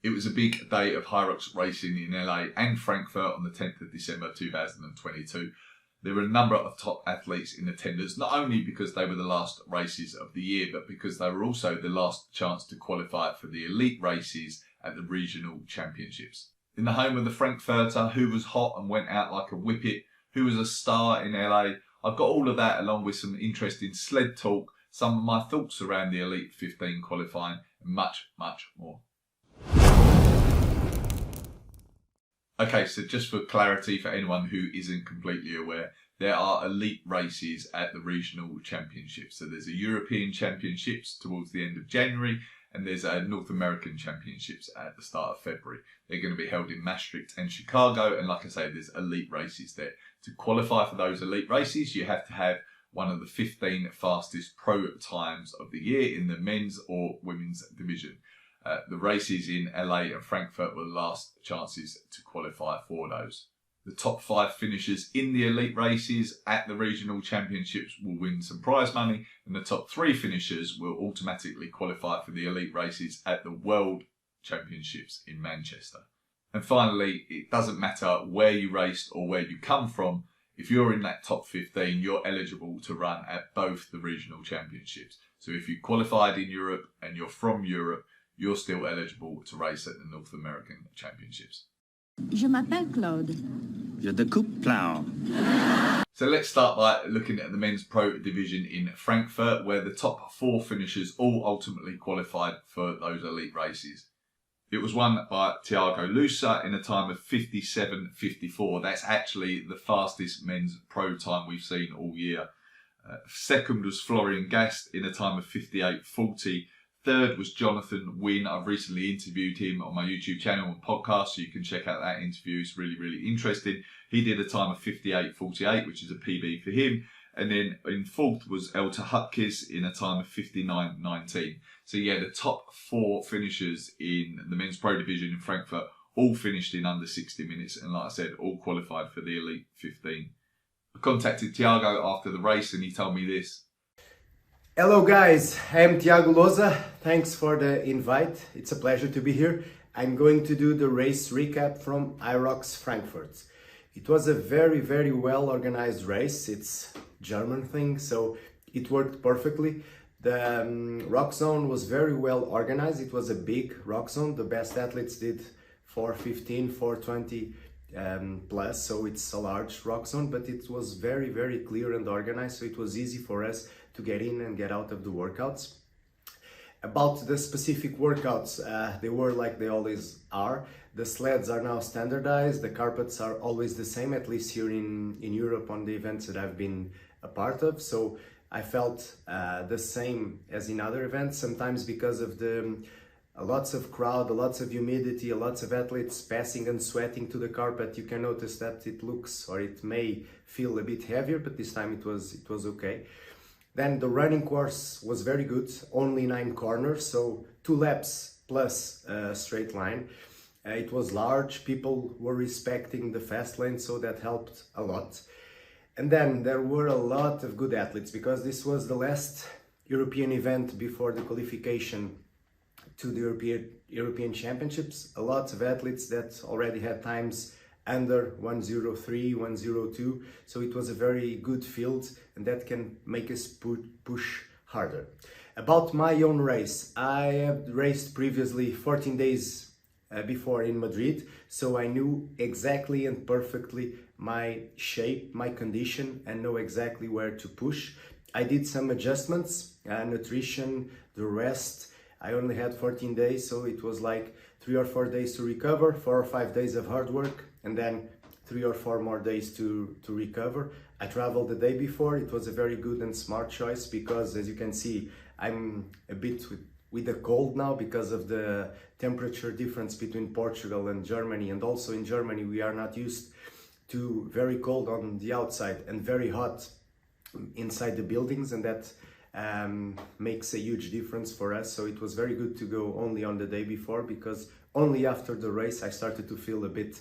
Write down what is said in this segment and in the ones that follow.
It was a big day of HYROX racing in LA and Frankfurt on the 10th of December 2022. There were a number of top athletes in attendance, not only because they were the last races of the year, but because they were also the last chance to qualify for the elite races at the regional championships. In the home of the Frankfurter, who was hot and went out like a whippet, who was a star in LA, I've got all of that along with some interesting sled talk, some of my thoughts around the Elite 15 qualifying, and much, much more. Okay, so just for clarity for anyone who isn't completely aware, there are elite races at the regional championships. So there's a European Championships towards the end of January, and there's a North American Championships at the start of February. They're going to be held in Maastricht and Chicago, and like I say, there's elite races there. To qualify for those elite races, you have to have one of the 15 fastest pro times of the year in the men's or women's division. The races in LA and Frankfurt were the last chances to qualify for those. The top 5 finishers in the elite races at the regional championships will win some prize money, and the top 3 finishers will automatically qualify for the elite races at the World Championships in Manchester. And finally, it doesn't matter where you raced or where you come from. If you're in that top 15, you're eligible to run at both the regional championships. So if you qualified in Europe and you're from Europe, you're still eligible to race at the North American Championships. Je m'appelle Claude. Je découpe plow. So let's start by looking at the men's pro division in Frankfurt, where the top 4 finishers all ultimately qualified for those elite races. It was won by Tiago Louse in a time of 57.54. That's actually the fastest men's pro time we've seen all year. Second was Florian Gast in a time of 58.40. Third was Jonathan Wynn. I've recently interviewed him on my YouTube channel and podcast, so you can check out that interview. It's really, really interesting. He did a time of 58.48, which is a PB for him. And then in fourth was Elta Hutkes in a time of 59.19. So yeah, the top 4 finishers in the men's pro division in Frankfurt all finished in under 60 minutes. And like I said, all qualified for the Elite 15. I contacted Tiago after the race and he told me this. Hello guys, I'm Tiago Louse. Thanks for the invite. It's a pleasure to be here. I'm going to do the race recap from HYROX Frankfurt. It was a very, very well organized race. It's German thing, so it worked perfectly. The rock zone was very well organized. It was a big rock zone. The best athletes did 4:15, 4:20 plus, so it's a large rock zone, but it was very, very clear and organized, so it was easy for us to get in and get out of the workouts. About the specific workouts, they were like they always are. The sleds are now standardized, the carpets are always the same, at least here in Europe on the events that I've been a part of. So I felt the same as in other events, sometimes because of the lots of crowd, lots of humidity, lots of athletes passing and sweating to the carpet. You can notice that it looks, or it may feel a bit heavier, but this time it was okay. Then the running course was very good, only 9 corners, so 2 laps plus a straight line. It was large, people were respecting the fast lane, so that helped a lot. And then there were a lot of good athletes, because this was the last European event before the qualification to the European Championships. A lot of athletes that already had times under 1:03, 1:02, so it was a very good field, and that can make us push harder. About my own race, I have raced previously 14 days before in Madrid, so I knew exactly and perfectly my shape, my condition, and know exactly where to push. I did some adjustments, nutrition, the rest. I only had 14 days, so it was like 3 or 4 days to recover, 4 or 5 days of hard work, and then 3 or 4 more days to recover. I traveled the day before. It was a very good and smart choice, because as you can see, I'm a bit with a cold now because of the temperature difference between Portugal and Germany. And also in Germany, we are not used to very cold on the outside and very hot inside the buildings, and that makes a huge difference for us. So it was very good to go only on the day before, because only after the race I started to feel a bit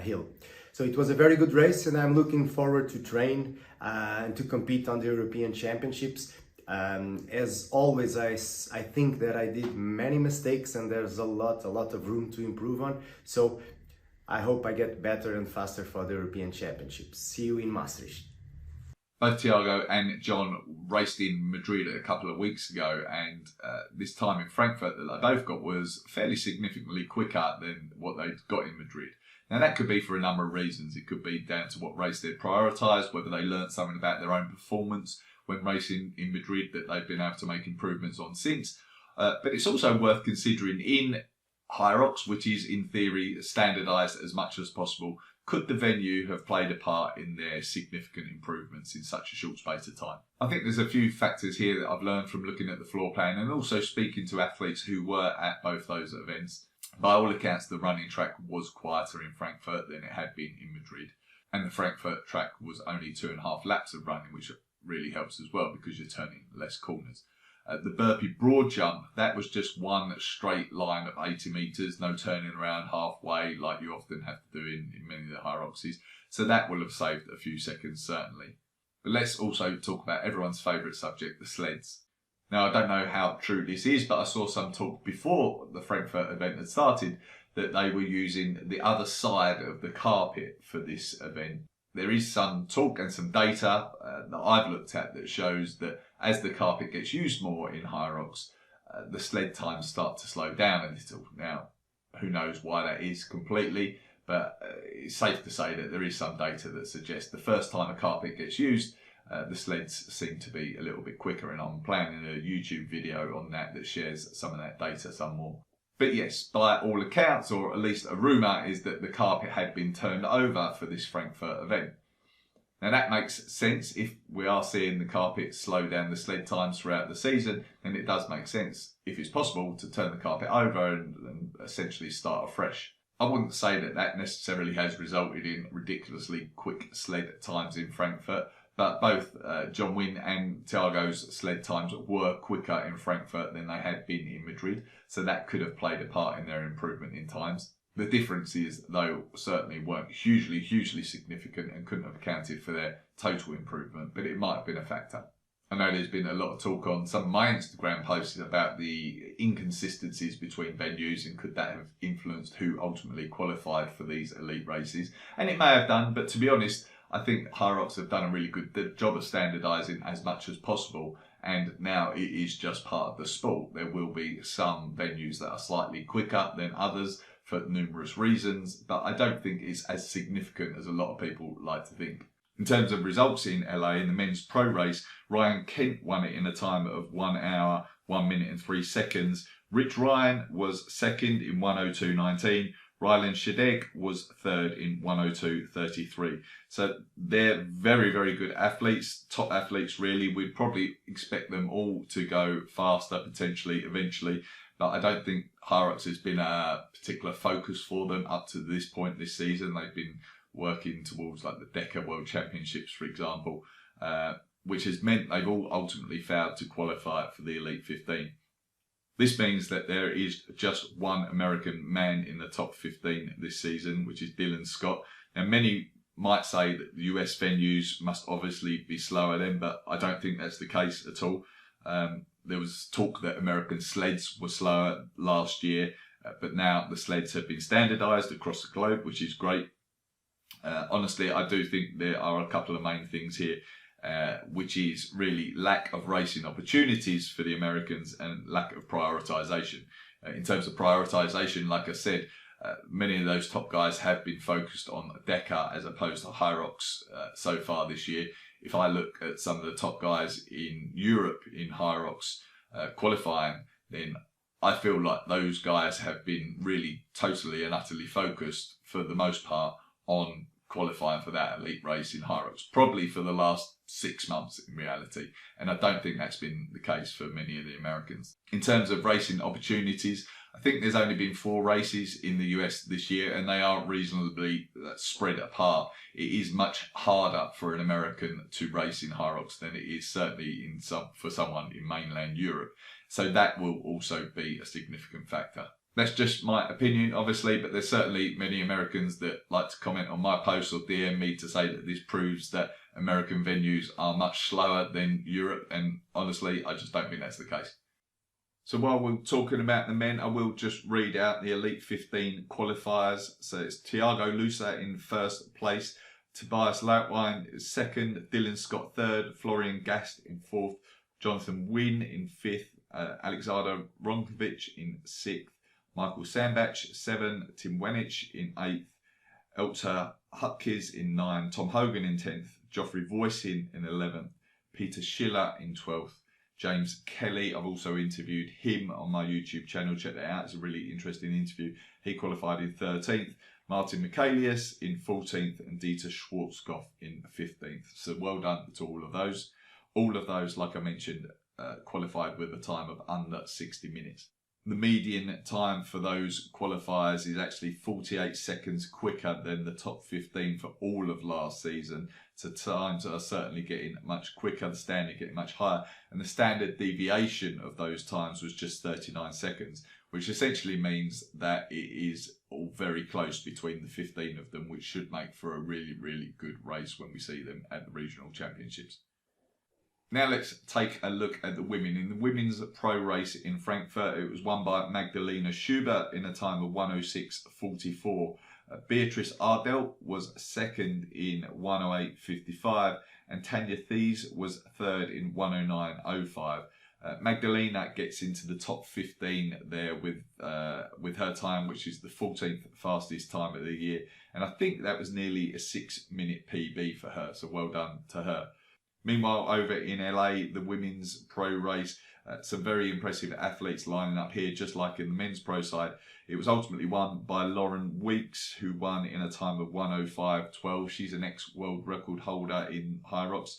ill. So it was a very good race, and I'm looking forward to train and to compete on the European Championships. As always, I think that I did many mistakes and there's a lot of room to improve on. So I hope I get better and faster for the European Championships. See you in Maastricht. Both Tiago and John raced in Madrid a couple of weeks ago, and this time in Frankfurt that they both got was fairly significantly quicker than what they'd got in Madrid. Now that could be for a number of reasons. It could be down to what race they'd prioritised, whether they learnt something about their own performance when racing in Madrid that they've been able to make improvements on since. But it's also worth considering in HYROX, which is in theory standardised as much as possible, could the venue have played a part in their significant improvements in such a short space of time? I think there's a few factors here that I've learned from looking at the floor plan and also speaking to athletes who were at both those events. By all accounts, the running track was quieter in Frankfurt than it had been in Madrid. And the Frankfurt track was only 2.5 laps of running, which really helps as well because you're turning less corners. The burpee broad jump, that was just one straight line of 80 metres, no turning around halfway like you often have to do in many of the HYROXes. So that will have saved a few seconds, certainly. But let's also talk about everyone's favourite subject, the sleds. Now, I don't know how true this is, but I saw some talk before the Frankfurt event had started that they were using the other side of the carpet for this event. There is some talk and some data that I've looked at that shows that as the carpet gets used more in HYROX, the sled times start to slow down a little. Now, who knows why that is completely, but it's safe to say that there is some data that suggests the first time a carpet gets used, the sleds seem to be a little bit quicker, and I'm planning a YouTube video on that shares some of that data some more. But yes, by all accounts, or at least a rumour, is that the carpet had been turned over for this Frankfurt event. Now that makes sense. If we are seeing the carpet slow down the sled times throughout the season, then it does make sense, if it's possible, to turn the carpet over and essentially start afresh. I wouldn't say that that necessarily has resulted in ridiculously quick sled times in Frankfurt, but both John Wynne and Tiago's sled times were quicker in Frankfurt than they had been in Madrid, so that could have played a part in their improvement in times. The differences, though, certainly weren't hugely significant and couldn't have accounted for their total improvement, but it might have been a factor. I know there's been a lot of talk on some of my Instagram posts about the inconsistencies between venues and could that have influenced who ultimately qualified for these elite races, and it may have done, but to be honest, I think HYROX have done a really good job of standardising as much as possible, and now it is just part of the sport. There will be some venues that are slightly quicker than others for numerous reasons, but I don't think it's as significant as a lot of people like to think. In terms of results in LA, in the men's pro race, Ryan Kent won it in a time of 1 hour, 1 minute and 3 seconds. Rich Ryan was second in 1:02.19. Rylan Shadegg was third in 1:02.33. So they're very good athletes, top athletes really. We'd probably expect them all to go faster potentially eventually, but I don't think HYROX has been a particular focus for them up to this point this season. They've been working towards like the DECA World Championships, for example, which has meant they've all ultimately failed to qualify for the Elite 15. This means that there is just one American man in the top 15 this season, which is Dylan Scott. Now, many might say that the US venues must obviously be slower then, but I don't think that's the case at all. There was talk that American sleds were slower last year, but now the sleds have been standardised across the globe, which is great. Honestly, I do think there are a couple of main things here, which is really lack of racing opportunities for the Americans and lack of prioritisation. In terms of prioritisation, like I said, many of those top guys have been focused on DECA as opposed to HYROX so far this year. If I look at some of the top guys in Europe in HYROX qualifying, then I feel like those guys have been really totally and utterly focused for the most part on qualifying for that elite race in HYROX, probably for the last 6 months in reality, and I don't think that's been the case for many of the Americans. In terms of racing opportunities, I think there's only been 4 races in the US this year, and they are reasonably spread apart. It is much harder for an American to race in HYROX than it is certainly for someone in mainland Europe, so that will also be a significant factor. That's just my opinion, obviously, but there's certainly many Americans that like to comment on my posts or DM me to say that this proves that American venues are much slower than Europe, and honestly, I just don't think that's the case. So while we're talking about the men, I will just read out the Elite 15 qualifiers. So it's Tiago Louse in first place, Tobias Lautwein is second, Dylan Scott third, Florian Gast in fourth, Jonathan Wynn in fifth, Alexander Ronkovic in sixth, Michael Sambach 7, Tim Wenich in 8th, Elter Hutkes in 9, Tom Hogan in 10th, Geoffrey Voisin in 11th, Peter Schiller in 12th, James Kelly. I've also interviewed him on my YouTube channel. Check that out. It's a really interesting interview. He qualified in 13th, Martin Michaelius in 14th, and Dieter Schwarzkopf in 15th. So well done to all of those. All of those, like I mentioned, qualified with a time of under 60 minutes. The median time for those qualifiers is actually 48 seconds quicker than the top 15 for all of last season. So times are certainly getting much quicker, the standard getting much higher. And the standard deviation of those times was just 39 seconds, which essentially means that it is all very close between the 15 of them, which should make for a really, really good race when we see them at the regional championships. Now let's take a look at the women. In the women's pro race in Frankfurt, it was won by Magdalena Schubert in a time of 1:06.44. Beatrice Ardell was second in 1:08.55, and Tanya Thies was third in 1:09.05. Magdalena gets into the top 15 there with her time, which is the 14th fastest time of the year, and I think that was nearly a 6-minute PB for her. So well done to her. Meanwhile, over in LA, the women's pro race, some very impressive athletes lining up here, just like in the men's pro side. It was ultimately won by Lauren Weeks, who won in a time of 1:05.12. She's an ex-world record holder in HYROX.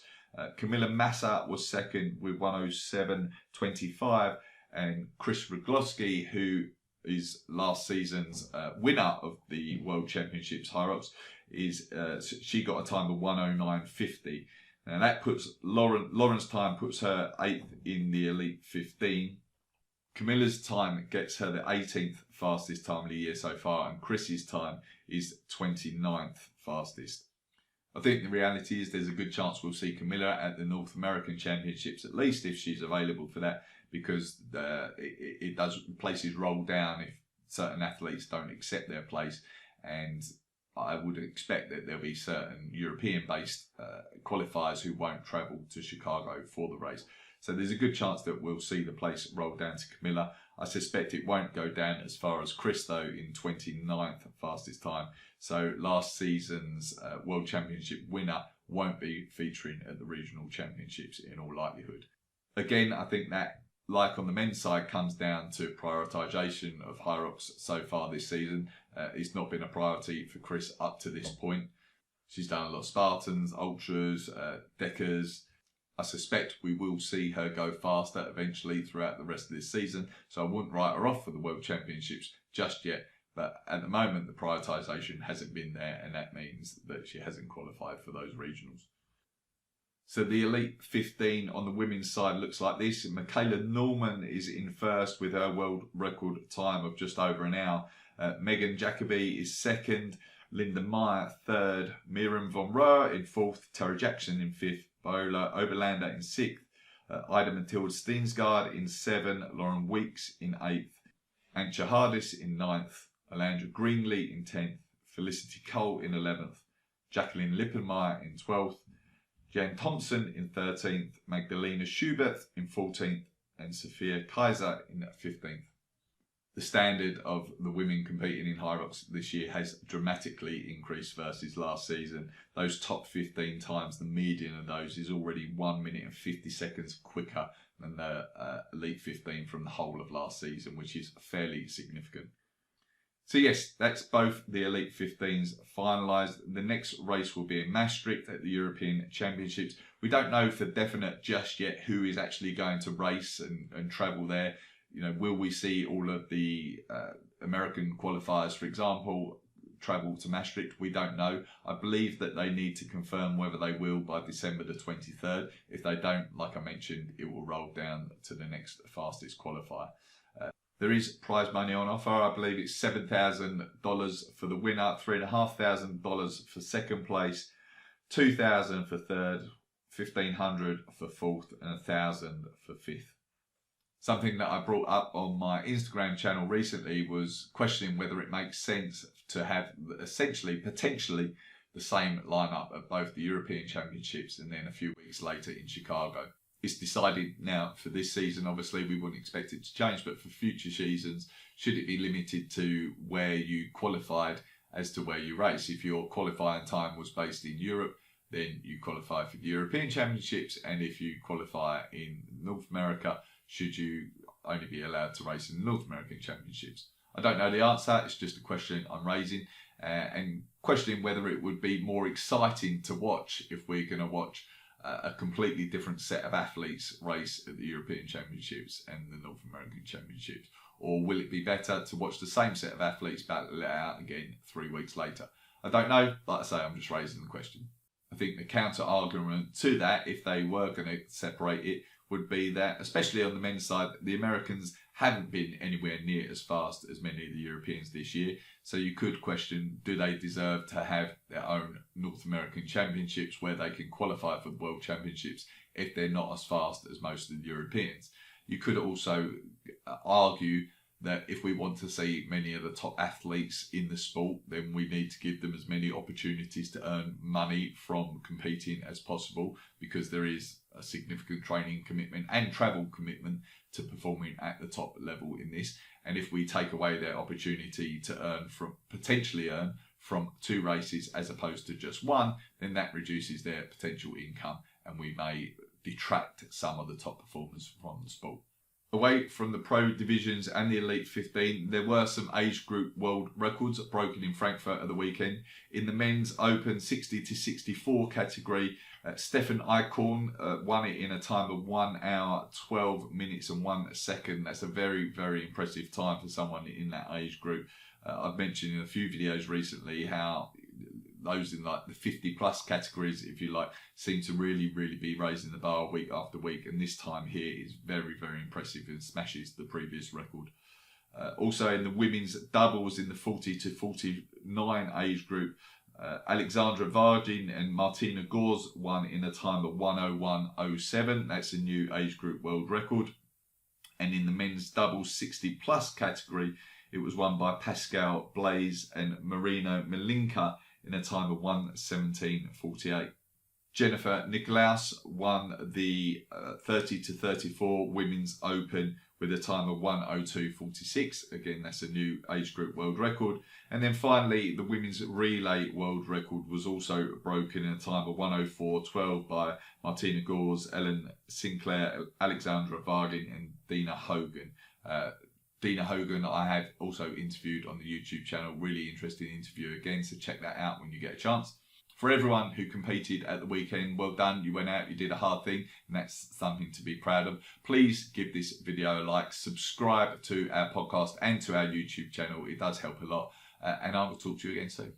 Camilla Massa was second with 1:07.25, and Chris Rogloski, who is last season's winner of the World Championships HYROX, she got a time of 1:09.50. Now that puts Lauren's time puts her 8th in the Elite 15. Camilla's time gets her the 18th fastest time of the year so far, and Chris's time is 29th fastest. I think the reality is there's a good chance we'll see Camilla at the North American Championships, at least if she's available for that, because places roll down if certain athletes don't accept their place, and I would expect that there'll be certain European-based qualifiers who won't travel to Chicago for the race. So there's a good chance that we'll see the place roll down to Camilla. I suspect it won't go down as far as Chris, though, in 29th fastest time. So last season's World Championship winner won't be featuring at the regional championships in all likelihood. Again, I think that, like on the men's side, comes down to prioritisation of HYROX so far this season. It's not been a priority for Chris up to this point. She's done a lot of Spartans, Ultras, Deckers. I suspect we will see her go faster eventually throughout the rest of this season, so I wouldn't write her off for the World Championships just yet. But at the moment, the prioritisation hasn't been there, and that means that she hasn't qualified for those regionals. So the Elite 15 on the women's side looks like this. Michaela Norman is in first with her world record time of just over an hour. Megan Jacobi is second. Linda Meyer third. Miriam von Rohr in fourth. Tara Jackson in fifth. Viola Oberlander in sixth. Ida Mathilde Steensgaard in 7. Lauren Weeks in 8th. Antje Hardis in 9th. Alandra Greenlee in 10th. Felicity Cole in 11th. Jacqueline Lippenmeyer in 12th. Jan Thompson in 13th, Magdalena Schubert in 14th, and Sophia Kaiser in 15th. The standard of the women competing in HYROX this year has dramatically increased versus last season. Those top 15 times, the median of those is already 1 minute and 50 seconds quicker than the Elite 15 from the whole of last season, which is fairly significant. So yes, that's both the Elite 15s finalised. The next race will be in Maastricht at the European Championships. We don't know for definite just yet who is actually going to race and travel there. You know, will we see all of the American qualifiers, for example, travel to Maastricht? We don't know. I believe that they need to confirm whether they will by December the 23rd. If they don't, like I mentioned, it will roll down to the next fastest qualifier. There is prize money on offer. I believe it's $7,000 for the winner, $3,500 for second place, $2,000 for third, $1,500 for fourth, and $1,000 for fifth. Something that I brought up on my Instagram channel recently was questioning whether it makes sense to have essentially, potentially, the same lineup at both the European Championships and then a few weeks later in Chicago. It's decided now for this season. Obviously, we wouldn't expect it to change, but for future seasons, should it be limited to where you qualified as to where you race? If your qualifying time was based in Europe, then you qualify for the European Championships, and if you qualify in North America, should you only be allowed to race in the North American Championships? I don't know the answer. It's just a question I'm raising, and questioning whether it would be more exciting to watch if we're going to watch a completely different set of athletes race at the European Championships and the North American Championships, or will it be better to watch the same set of athletes battle it out again 3 weeks later? I don't know. Like I say, I'm just raising the question. I think the counter argument to that, if they were going to separate it, would be that, especially on the men's side, the Americans haven't been anywhere near as fast as many of the Europeans this year. So you could question, do they deserve to have their own North American Championships where they can qualify for the World Championships if they're not as fast as most of the Europeans? You could also argue that if we want to see many of the top athletes in the sport, then we need to give them as many opportunities to earn money from competing as possible, because there is a significant training commitment and travel commitment to performing at the top level in this. And if we take away their opportunity to potentially earn from 2 races as opposed to just 1, then that reduces their potential income, and we may detract some of the top performers from the sport. Away from the pro divisions and the Elite 15, there were some age group world records broken in Frankfurt at the weekend. In the men's open 60 to 64 category, Stefan Eichhorn won it in a time of 1 hour, 12 minutes and 1 second. That's a very, very impressive time for someone in that age group. I've mentioned in a few videos recently how those in like the 50 plus categories, if you like, seem to really be raising the bar week after week, and this time here is very, very impressive and smashes the previous record. Also in the women's doubles in the 40 to 49 age group, Alexandra Vargin and Martina Gors won in a time of 1:01:07. That's a new age group world record. And in the men's doubles 60 plus category, it was won by Pascal Blaise and Marino Malinka in a time of 1:17:48. Jennifer Nicklaus won the 30 to 34 Women's Open with a time of 1:02:46. Again, that's a new age group world record. And then finally, the Women's Relay world record was also broken in a time of 1:04:12 by Martina Gors, Ellen Sinclair, Alexandra Vargin and Dina Hogan. Dina Hogan I have also interviewed on the YouTube channel. Really interesting interview again, so check that out when you get a chance. For everyone who competed at the weekend, well done. You went out, you did a hard thing, and that's something to be proud of. Please give this video a like, subscribe to our podcast and to our YouTube channel. It does help a lot, and I will talk to you again soon.